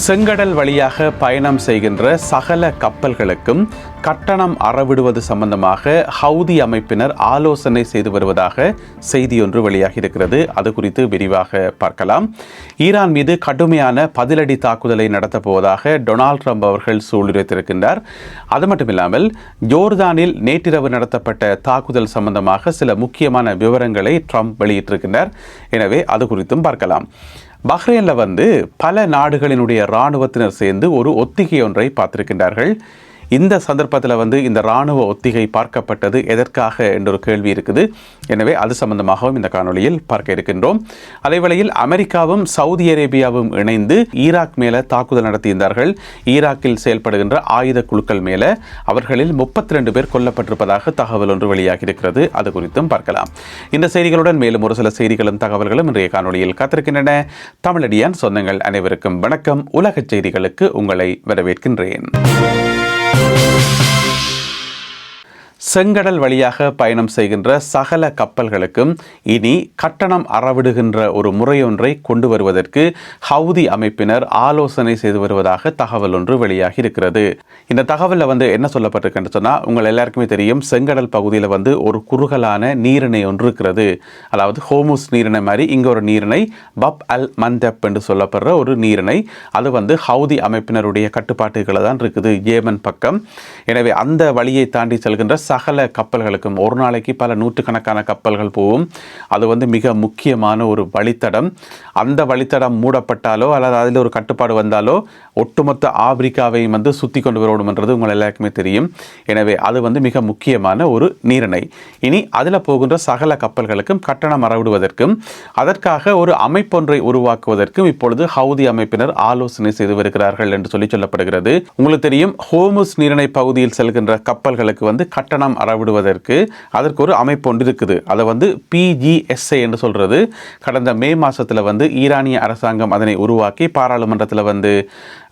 செங்கடல் வழியாக பயணம் செய்கின்ற சகல கப்பல்களுக்கும் கட்டணம் அறவிடுவது சம்பந்தமாக ஹவுதி அமைப்பினர் ஆலோசனை செய்து வருவதாக செய்தியொன்று வெளியாகி இருக்கிறது. அது குறித்து விரிவாக பார்க்கலாம். ஈரான் மீது கடுமையான பதிலடி தாக்குதலை நடத்தப் போவதாக டொனால்ட் ட்ரம்ப் அவர்கள் சூளுரைத்திருக்கின்றார். அது மட்டுமில்லாமல் ஜோர்தானில் நேற்றிரவு நடத்தப்பட்ட தாக்குதல் சம்பந்தமாக சில முக்கியமான விவரங்களை ட்ரம்ப் வெளியிட்டிருக்கின்றார். எனவே அது குறித்தும் பார்க்கலாம். பஹ்ரைனில் பல நாடுகளினுடைய இராணுவத்தினர் சேர்ந்து ஒரு ஒத்திகை ஒன்றை பார்த்திருக்கின்றார்கள். இந்த சந்தர்ப்பத்தில் இந்த இராணுவ ஒத்திகை பார்க்கப்பட்டது எதற்காக என்ற ஒரு கேள்வி இருக்குது. எனவே அது சம்பந்தமாகவும் இந்த காணொலியில் பார்க்க இருக்கின்றோம். அதேவேளையில் அமெரிக்காவும் சவுதி அரேபியாவும் இணைந்து ஈராக் மேலே தாக்குதல் நடத்தியிருந்தார்கள். ஈராக்கில் செயல்படுகின்ற ஆயுத குழுக்கள் மேலே அவர்களில் 32 பேர் கொல்லப்பட்டிருப்பதாக தகவல் ஒன்று வெளியாகி இருக்கிறது. அது குறித்தும் பார்க்கலாம். இந்த செய்திகளுடன் மேலும் ஒரு சில செய்திகளும் தகவல்களும் இன்றைய காணொலியில் காத்திருக்கின்றன. தமிழடியான் சொந்தங்கள் அனைவருக்கும் வணக்கம். உலக செய்திகளுக்கு உங்களை வரவேற்கின்றேன். செங்கடல் வழியாக பயணம் செய்கின்ற சகல கப்பல்களுக்கும் இனி கட்டணம் அறவிடுகின்ற ஒரு முறையொன்றை கொண்டு வருவதற்கு ஹவுதி அமைப்பினர் ஆலோசனை செய்து வருவதாக தகவல் ஒன்று வெளியாகி இருக்கிறது. இந்த தகவலில் என்ன சொல்லப்பட்டிருக்குன்னு சொன்னால், உங்கள் எல்லாருக்குமே தெரியும், செங்கடல் பகுதியில் ஒரு குறுகலான நீரிணை ஒன்று இருக்கிறது. அதாவது ஹோமுஸ் நீரிணை மாதிரி இங்கே ஒரு நீரிணை பப் அல் மந்தப் என்று சொல்லப்படுற ஒரு நீரிணை. அது ஹவுதி அமைப்பினருடைய கட்டுப்பாட்டுகளை தான் இருக்குது, ஏமன் பக்கம். எனவே அந்த வழியை தாண்டி செல்கின்ற சகல கப்பல்களுக்கும் ஒரு நாளைக்கு பல நூற்றுக்கணக்கான கப்பல்கள் போகும். அது மிக முக்கியமான ஒரு வழித்தடம். அந்த வழித்தடம் மூடப்பட்டாலோ அல்லது அதில் ஒரு கட்டுப்பாடு வந்தாலோ ஒட்டுமொத்த ஆப்பிரிக்காவையும் சுற்றி கொண்டு வரணும் என்றது உங்கள் எல்லாருக்குமே தெரியும். எனவே அது மிக முக்கியமான ஒரு நீரிணை. இனி அதில் போகின்ற சகல கப்பல்களுக்கும் கட்டணம் அறவிடுவதற்கும் அதற்காக ஒரு அமைப்பொன்றை உருவாக்குவதற்கும் இப்பொழுது ஹவுதி அமைப்பினர் ஆலோசனை செய்து வருகிறார்கள் என்று சொல்லப்படுகிறது. உங்களுக்கு தெரியும், ஹோமுஸ் நீரிணை பகுதியில் செல்கின்ற கப்பல்களுக்கு கட்டணம் அறவிடுவதற்கு அதற்கு ஒரு அமைப்பு ஒன்று இருக்குது. அதை PGSA என்று சொல்றது. கடந்த மே மாசத்துல ஈரானிய அரசாங்கம் அதனை உருவாக்கி பாராளுமன்றத்தில்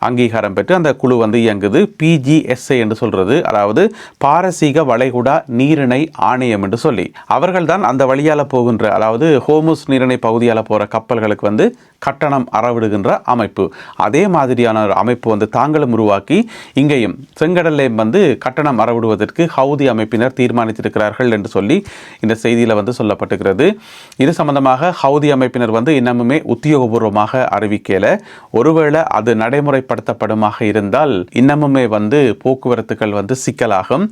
அங்கீகாரம் பெற்று அந்த குழு இயங்குது. PGSA என்று சொல்றது, அதாவது பாரசீக வளைகுடா நீரிணை ஆணையம் என்று சொல்லி, அவர்கள் தான் அந்த வழியால போகின்ற, அதாவது ஹோமுஸ் நீரிணை பகுதியால் போற கப்பல்களுக்கு கட்டணம் அறவிடுகின்ற அமைப்பு. அதே மாதிரியான ஒரு அமைப்பு தாங்களும் உருவாக்கி இங்கேயும் செங்கடல்லையும் கட்டணம் அறவிடுவதற்கு ஹவுதி அமைப்பினர் தீர்மானித்திருக்கிறார்கள் என்று சொல்லி இந்த செய்தியில் சொல்லப்பட்டிருக்கிறது. இது சம்பந்தமாக ஹவுதி அமைப்பினர் இன்னமுமே உத்தியோகபூர்வமாக அறிவிக்கல. ஒருவேளை அது நடைமுறைப்படுத்தப்படுமாக இருந்தால் இன்னமுமே போக்குவரத்துக்கள் சிக்கலாகும்.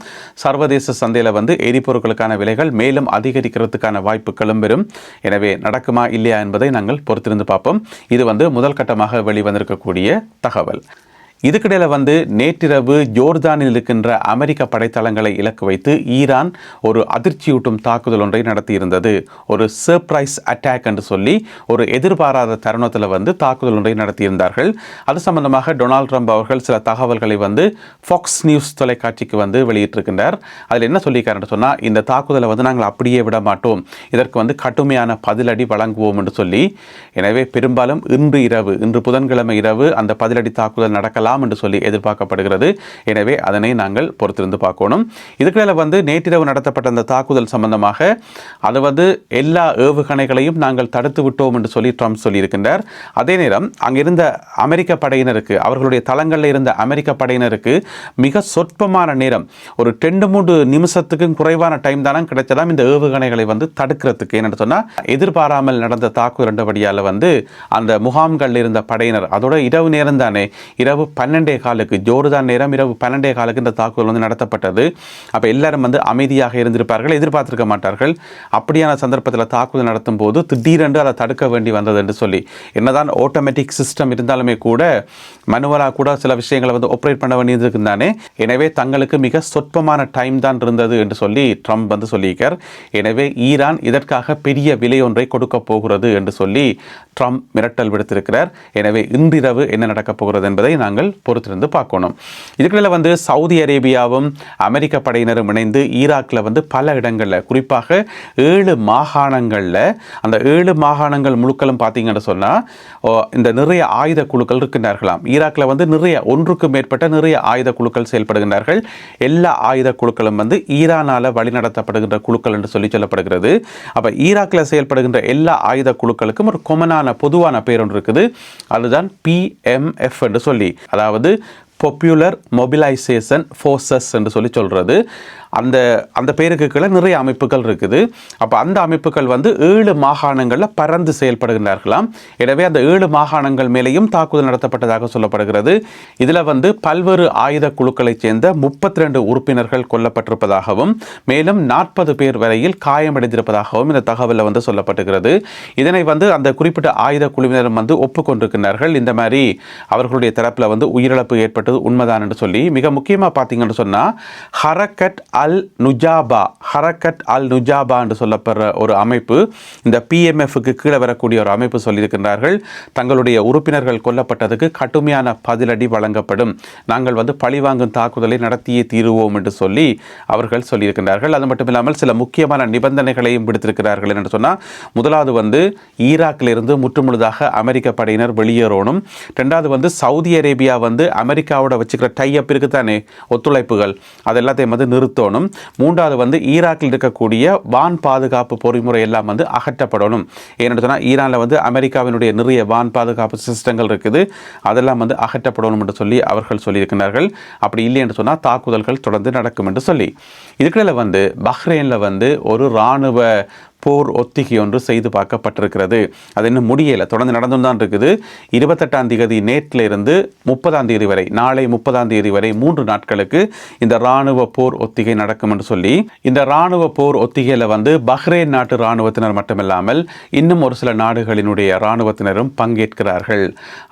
சர்வதேச சந்தையில் எரிபொருட்களுக்கான விலைகள் மேலும் அதிகரிக்கிறதுக்கான வாய்ப்புகளும் வரும். எனவே நடக்குமா இல்லையா என்பதை நாங்கள் பொறுத்திருந்து பார்ப்போம். இது முதல் கட்டமாக வெளிவந்திருக்கக்கூடிய தகவல். இதுக்கிடையில் நேற்றிரவு ஜோர்தானில் இருக்கின்ற அமெரிக்க படைத்தளங்களை இலக்கு வைத்து ஈரான் ஒரு அதிர்ச்சியூட்டும் தாக்குதல் ஒன்றை நடத்தியிருந்தது. ஒரு சர்ப்ரைஸ் அட்டாக் என்று சொல்லி ஒரு எதிர்பாராத தருணத்தில் தாக்குதல் ஒன்றை நடத்தியிருந்தார்கள். அது சம்பந்தமாக டொனால்ட் ட்ரம்ப் அவர்கள் சில தகவல்களை ஃபாக்ஸ் நியூஸ் தொலைக்காட்சிக்கு வெளியிட்டிருக்கின்றார். அதில் என்ன சொல்லியிருக்காருன்னு சொன்னால், இந்த தாக்குதலை நாங்கள் அப்படியே விட மாட்டோம், இதற்கு கடுமையான பதிலடி வழங்குவோம் என்று சொல்லி. எனவே பெரும்பாலும் இன்று புதன்கிழமை இரவு அந்த பதிலடி தாக்குதல் நடக்கலாம் என்று சொல்லி எதிர்பார்க்கப்படுகிறது. எனவே அதனை நாங்கள் பொறுத்திருந்து பார்க்கணும். இதுக்கிடையில் நேற்றிரவு நடத்தப்பட்ட அந்த தாக்குதல் சம்பந்தமாக அது எல்லா ஏவுகணைகளையும் நாங்கள் தடுத்து விட்டோம் என்று சொல்லி ட்ரம்ப் சொல்லியிருக்கின்றார். அதே நேரம் அங்கிருந்த அமெரிக்க படையினருக்கு, அவர்களுடைய தளங்களில் இருந்த அமெரிக்க படையினருக்கு மிக சொற்பமான நேரம், ஒரு 2-3 நிமிஷத்துக்கும் குறைவான டைம் தானே கிடைச்சதாம் இந்த ஏவுகணைகளை தடுக்கிறதுக்கு. என்னென்னு சொன்னால், எதிர்பாராமல் நடந்த தாக்குதல் ரெண்டபடியால் அந்த முகாம்களில் இருந்த படையினர், அதோட இரவு நேரம் தானே, இரவு 12:15 ஜோர்தான் நேரம் இரவு 12:15 இந்த தாக்குதல் நடத்தப்பட்டது. அப்போ எல்லாரும் அமைதியாக இருந்திருப்பார்கள், எதிர்பார்த்திருக்க மாட்டார்கள். அப்படியான சந்தர்ப்பத்தில் தாக்குதல் நடத்தும் போது திடீரென்று அதை தடுக்க வேண்டி வந்தது என்று சொல்லி, என்னதான் ஆட்டோமேட்டிக் சிஸ்டம் இருந்தாலுமே கூட மனுவலாக கூட சில விஷயங்களை ஆப்ரேட் பண்ண வேண்டியது தானே. எனவே தங்களுக்கு மிக சொற்பமான டைம் தான் இருந்தது என்று சொல்லி ட்ரம்ப் சொல்லியிருக்கார். எனவே ஈரான் இதற்காக பெரிய விலை ஒன்றை கொடுக்க போகிறது என்று சொல்லி ட்ரம்ப் மிரட்டல் விடுத்திருக்கிறார். எனவே இன்றிரவு என்ன நடக்கப் போகிறது என்பதை நாங்கள் நாங்கள் பொறுத்திருந்து பார்க்கணும். இதுக்குள்ள வந்து சவுதி அரேபியாவும் அமெரிக்க படையினரும் இணைந்து ஈராக்கில் வந்து பல இடங்களில் குறிப்பாக 7 மாகாணங்களில் அந்த 7 மாகாணங்கள் முழுக்களும் பார்த்தீங்கன்னு சொன்னால் இந்த நிறைய ஆயுத குழுக்கள் இருக்கின்றார்களாம். ஈராக்கில் வந்து ஒன்றுக்கு மேற்பட்ட நிறைய ஆயுத குழுக்கள் செயல்படுகின்றார்கள். எல்லா ஆயுத குழுக்களும் வந்து ஈரானால் வழிநடத்தப்படுகின்ற குழுக்கள் என்று சொல்லப்படுகிறது. அப்போ ஈராக்கில் செயல்படுகின்ற எல்லா ஆயுத குழுக்களுக்கும் ஒரு கொமனான பொதுவான பேர் ஒன்று இருக்குது. அதுதான் PMF என்று சொல்லி, அதாவது பாப்புலர் மொபிலைசேஷன் ஃபோர்ஸஸ் என்று சொல்கிறது. அந்த பேருக்கு கீழே நிறைய அமைப்புகள் இருக்குது. அப்போ அந்த அமைப்புகள் வந்து 7 மாகாணங்களில் பறந்து செயல்படுகின்றார்களாம். எனவே அந்த 7 மாகாணங்கள் மேலேயும் தாக்குதல் நடத்தப்பட்டதாக சொல்லப்படுகிறது. இதில் வந்து பல்வேறு ஆயுத குழுக்களைச் சேர்ந்த 32 உறுப்பினர்கள் கொல்லப்பட்டிருப்பதாகவும் மேலும் 40 பேர் வரையில் காயமடைந்திருப்பதாகவும் இந்த தகவலில் வந்து சொல்லப்பட்டிருக்கிறது. இதனை வந்து அந்த குறிப்பிட்ட ஆயுத குழுவினரும் வந்து ஒப்புக்கொண்டிருக்கிறார்கள். இந்த மாதிரி அவர்களுடைய தரப்பில் வந்து உயிரிழப்பு ஏற்பட்டது உண்மைதான் என்று சொல்லி, மிக முக்கியமாக பார்த்தீங்கன்னு சொன்னால் ஹரக்கட் அல் நுஜாபா என்று சொல்லப்படுற ஒரு அமைப்பு, இந்த PMFக்கு கீழே வரக்கூடிய ஒரு அமைப்பு சொல்லியிருக்கின்றார்கள். தங்களுடைய உறுப்பினர்கள் கொல்லப்பட்டதுக்கு கடுமையான பதிலடி வழங்கப்படும், நாங்கள் வந்து பழிவாங்கும் தாக்குதலை நடத்தியே தீருவோம் என்று சொல்லி அவர்கள் சொல்லியிருக்கின்றார்கள். அது மட்டும் இல்லாமல் சில முக்கியமான நிபந்தனைகளையும் விடுத்திருக்கிறார்கள் என்று சொன்னால், முதலாவது வந்து ஈராக்கிலிருந்து முற்றுமுழுதாக அமெரிக்க படையினர் வெளியேறணும். ரெண்டாவது வந்து சவுதி அரேபியா வந்து அமெரிக்காவோட வச்சுக்கிற டைப் இருக்குதானே, ஒத்துழைப்புகள், அது எல்லாத்தையும் வந்து நிறுத்தணும். மூன்றாவது வந்து ஈராக்கில் இருக்கக்கூடிய வான் பாதுகாப்பு பொறிமுறை எல்லாம் வந்து அகற்றப்படணும். ஏன்னு சொன்னால் ஈரானில் வந்து அமெரிக்காவினுடைய நிறைய வான் பாதுகாப்பு சிஸ்டங்கள் இருக்குது, அதெல்லாம் வந்து அகற்றப்படணும் என்று சொல்லி அவர்கள் சொல்லியிருக்கிறார்கள். அப்படி இல்லை என்று சொன்னால் தாக்குதல்கள் தொடர்ந்து நடக்கும் என்று சொல்லி, இதுக்குள்ள வந்து பஹ்ரைனில் வந்து ஒரு இராணுவ போர் ஒத்திகை ஒன்று செய்து பார்க்கப்பட்டிருக்கிறது. அது இன்னும் முடியலை, தொடர்ந்து நடந்து தான் இருக்குது. 28ஆம் தேதி நேற்றிலிருந்து 30ஆம் தேதி வரை, நாளை 30ஆம் தேதி வரை 3 நாட்களுக்கு இந்த இராணுவ போர் ஒத்திகை நடக்கும் என்று சொல்லி, இந்த இராணுவ போர் ஒத்திகையில் வந்து பஹ்ரைன் நாட்டு இராணுவத்தினர் மட்டுமில்லாமல் இன்னும் ஒரு சில நாடுகளினுடைய இராணுவத்தினரும் பங்கேற்கிறார்கள்.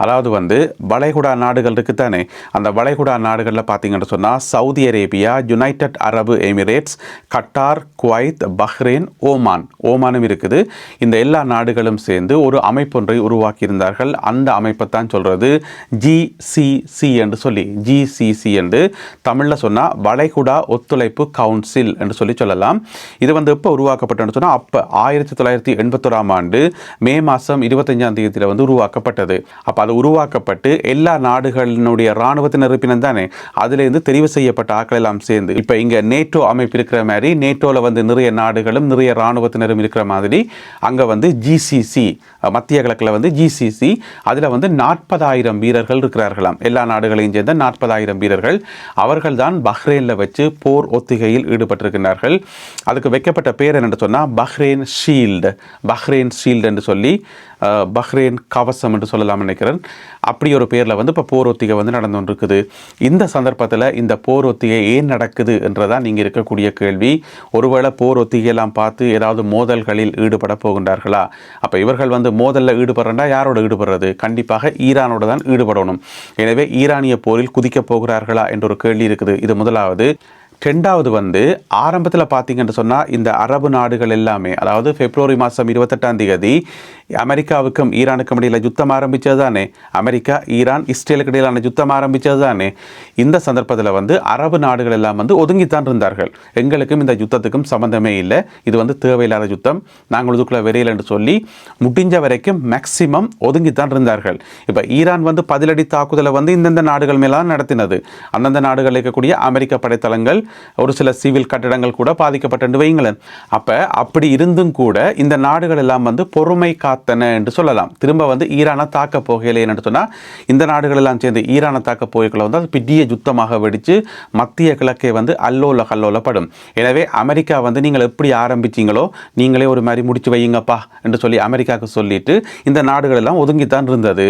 அதாவது வந்து வளைகுடா நாடுகள் இருக்குத்தானே, அந்த வளைகுடா நாடுகளில் பார்த்தீங்கன்னு சொன்னால் சவுதி அரேபியா, யுனைடெட் அரபு எமிரேட்ஸ், கட்டார், குவைத், பஹ்ரைன், ஓமானும் இருக்குது. இந்த எல்லா நாடுகளும் சேர்ந்து ஒரு அமைப்பொன்றை உருவாக்கியிருந்தார்கள். அந்த அமைப்பை தான் சொல்கிறது GCC என்று சொல்லி, GCC என்று தமிழில் சொன்னால் வளைகுடா ஒத்துழைப்பு கவுன்சில் என்று சொல்லலாம். இது வந்து எப்போ உருவாக்கப்பட்டதுன்னு சொன்னால், அப்போ 1981ஆம் ஆண்டு மே மாதம் 25ஆம் தேதியில் வந்து உருவாக்கப்பட்டது. அப்போ அது உருவாக்கப்பட்டு எல்லா நாடுகளினுடைய இராணுவத்தினர் இருப்பினர் தானே, அதிலிருந்து தெரிவு செய்யப்பட்ட ஆட்கள் எல்லாம் சேர்ந்து, இப்போ இங்கே நேட்டோ அமைப்பு இருக்கிற மாதிரி நேட்டோவில் வந்து நிறைய நாடுகளும் நிறைய இராணுவத்தினர் இருக்கிற மாதிரி அங்க வந்து GCC, மத்திய கிழக்கில் வந்து GCC, அதில் வந்து 40,000 வீரர்கள் இருக்கிறார்களாம். எல்லா நாடுகளையும் சேர்ந்த 40,000 வீரர்கள். அவர்கள் தான் பஹ்ரைனில் வச்சு போர் ஒத்திகையில் ஈடுபட்டிருக்கிறார்கள். அதுக்கு வைக்கப்பட்ட பேர் என்னென்னு சொன்னால் பஹ்ரைன் ஷீல்டு என்று சொல்லி, பஹ்ரைன் கவசம் என்று சொல்லலாம் நினைக்கிறேன். அப்படி ஒரு பேரில் வந்து இப்போ போர் ஒத்திகை வந்து நடந்து கொண்டிருக்குது. இந்த சந்தர்ப்பத்தில் இந்த போர் ஒத்திகை ஏன் நடக்குது என்றதான் நீங்கள் இருக்கக்கூடிய கேள்வி. ஒருவேளை போர் ஒத்திகையெல்லாம் பார்த்து ஏதாவது மோதல்களில் ஈடுபட போகின்றார்களா? அப்போ இவர்கள் வந்து மோதலில் ஈடுபடுறா யாரோட ஈடுபடுறது? கண்டிப்பாக ஈரானோட தான் ஈடுபடணும். எனவே ஈரானிய போரில் குதிக்க போகிறார்களா என்ற ஒரு கேள்வி இருக்குது. இது முதலாவது. ரெண்டாவது வந்து ஆரம்பத்தில் பார்த்தீங்கன்னு சொன்னால் இந்த அரபு நாடுகள் எல்லாமே, அதாவது பிப்ரவரி மாதம் 28ஆம் தேதி அமெரிக்காவுக்கும் ஈரானுக்கும் இடையில் யுத்தம் ஆரம்பித்தது தானே, அமெரிக்கா ஈரான் இஸ்ரேலுக்கு இடையிலான யுத்தம் ஆரம்பித்தது தானே. இந்த சந்தர்ப்பத்தில் வந்து அரபு நாடுகள் எல்லாம் வந்து ஒதுங்கித்தான் இருந்தார்கள். எங்களுக்கும் இந்த யுத்தத்துக்கும் சம்மந்தமே இல்லை, இது வந்து தேவையில்லாத யுத்தம், நாங்கள் இதுக்குள்ள விரையில் என்று சொல்லி முடிஞ்ச வரைக்கும் மேக்சிமம் ஒதுங்கித்தான் இருந்தார்கள். இப்போ ஈரான் வந்து பதிலடி தாக்குதலை வந்து இந்தந்த நாடுகள் மேலாம் நடத்தினது. அந்தந்த நாடுகளில் இருக்கக்கூடிய அமெரிக்க படைத்தளங்கள், ஒரு சில சிவில் கட்டடங்கள் கூட பாதிக்கப்பட்டு வைங்களேன். அப்போ அப்படி இருந்தும் கூட இந்த நாடுகள் எல்லாம் வந்து பொறுமை காத்தன என்று சொல்லலாம். திரும்ப வந்து ஈரானை தாக்க போகலை என்று சொன்னால், இந்த நாடுகள் எல்லாம் சேர்ந்து ஈரானை தாக்க போய்களை வந்து அது பெரிய யுத்தமாக வெடித்து மத்திய கிழக்கை வந்து அல்லோலப்படும். எனவே அமெரிக்கா வந்து நீங்கள் எப்படி ஆரம்பிச்சிங்களோ நீங்களே ஒரு மாதிரி முடிச்சு வையுங்கப்பா என்று சொல்லி அமெரிக்காவுக்கு சொல்லிட்டு இந்த நாடுகள் எல்லாம் ஒதுங்கித்தான் இருந்தது.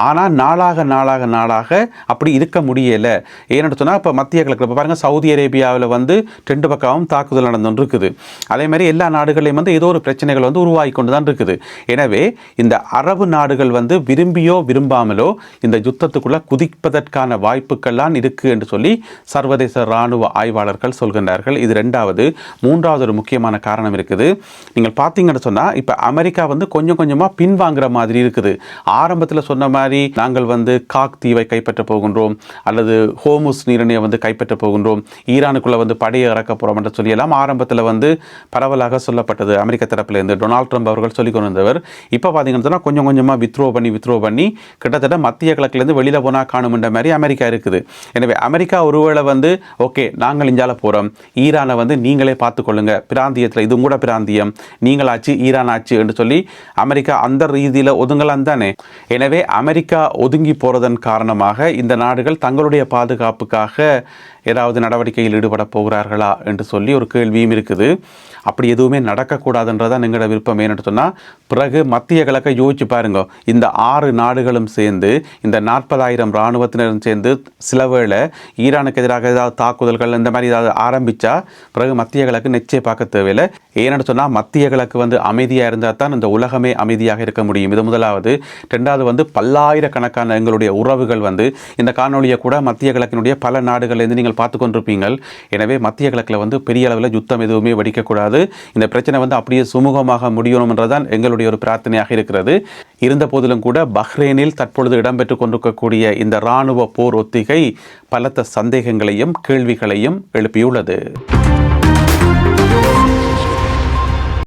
ஆனால் நாளாக அப்படி இருக்க முடியலை. ஏன்னு சொன்னால் இப்போ மத்திய கிழக்கு பாருங்கள், சவுதி அரேபியாவில் வந்து 2 பக்கமும் தாக்குதல் நடந்து இருக்குது. அதே மாதிரி எல்லா நாடுகளையும் வந்து ஏதோ ஒரு பிரச்சனைகள் வந்து உருவாகி கொண்டு தான் இருக்குது. எனவே எனவே இந்த அரபு நாடுகள் வந்து விரும்பியோ விரும்பாமலோ இந்த யுத்தத்துக்குள்ள குதிப்பதற்கான வாய்ப்புகள்லாம் இருக்கு என்று சொல்லி சர்வதேச இராணுவ ஆய்வாளர்கள் சொல்கின்றார்கள். இது ரெண்டாவது. மூன்றாவது ஒரு முக்கியமான காரணம் இருக்குது. நீங்கள் பார்த்தீங்கன்னு சொன்னால் இப்போ அமெரிக்கா வந்து கொஞ்சம் கொஞ்சமாக பின்வாங்குற மாதிரி இருக்குது. ஆரம்பத்தில் சொன்ன மாதிரி நாங்கள் வந்து காக் தீவை கைப்பற்ற போகின்றோம் அல்லது ஹோமுஸ் நீரிணையை வந்து கைப்பற்ற போகின்றோம், ஈரானுக்குள்ளே வந்து படையை இறக்க போகிறோம் என்று சொல்லியெல்லாம் ஆரம்பத்தில் வந்து பரவலாக சொல்லப்பட்டது. அமெரிக்க தரப்பிலிருந்து டொனால்ட் ட்ரம்ப் அவர்கள் சொல்லிக் கொண்டிருந்தவர். இப்போ பார்த்தீங்கன்னு சொன்னால் கொஞ்சம் கொஞ்சமாக வித்ரோ பண்ணி கிட்டத்தட்ட மத்திய கிழக்கிலேருந்து வெளியில் போனால் காணும்ன்ற மாதிரி அமெரிக்கா இருக்குது. எனவே அமெரிக்கா ஒருவேளை வந்து ஓகே நாங்கள் இஞ்சால போகிறோம், ஈரானை வந்து நீங்களே பார்த்துக்கொள்ளுங்க, பிராந்தியத்தில் இது கூட பிராந்தியம், நீங்கள் ஆச்சு ஈரான் ஆச்சு என்று சொல்லி அமெரிக்கா அந்த ரீதியில் ஒதுங்கலாம் தானே. எனவே அமெரிக்கா ஒதுங்கி போகிறதன் காரணமாக இந்த நாடுகள் தங்களுடைய பாதுகாப்புக்காக ஏதாவது நடவடிக்கையில் ஈடுபட போகிறார்களா என்று சொல்லி ஒரு கேள்வியும் இருக்குது. அப்படி எதுவுமே நடக்கக்கூடாதுன்றதான் எங்களோட விருப்பம். ஏன்னு சொன்னால் பிறகு மத்திய கிழக்கை யோசிச்சு பாருங்க, இந்த 6 நாடுகளும் சேர்ந்து இந்த 40,000 இராணுவத்தினரும் சேர்ந்து சில வேளை ஈரானுக்கு எதிராக ஏதாவது தாக்குதல்கள் இந்த மாதிரி ஏதாவது ஆரம்பித்தா பிறகு மத்திய கிழக்கு நிச்சயம் பார்க்க தேவையில்லை. ஏன்னு சொன்னால் மத்திய கிழக்கு வந்து அமைதியாக இருந்தால் தான் இந்த உலகமே அமைதியாக இருக்க முடியும். இது முதலாவது. ரெண்டாவது வந்து பல்லாயிரக்கணக்கான எங்களுடைய உறவுகள் வந்து இந்த காணொலியை கூட மத்திய கிழக்கினுடைய பல நாடுகளிலிருந்து நீங்கள் பார்த்து கொண்டிருப்பீங்கள். எனவே மத்திய கிழக்கில் வந்து பெரிய அளவில் யுத்தம் எதுவுமே வெடிக்கக்கூடாது. இந்த பிரச்சனை வந்து அப்படியே சுமூகமாக முடியணும் என்றுதான் எங்களுடைய ஒரு பிரார்த்தனையாக இருக்கிறது. இருந்த போதிலும் கூட பஹ்ரைனில் தற்பொழுது இடம்பெற்றுக் கொண்டிருக்கக்கூடிய இந்த இராணுவ போர் ஒத்திகை பலத்த சந்தேகங்களையும் கேள்விகளையும் எழுப்பியுள்ளது.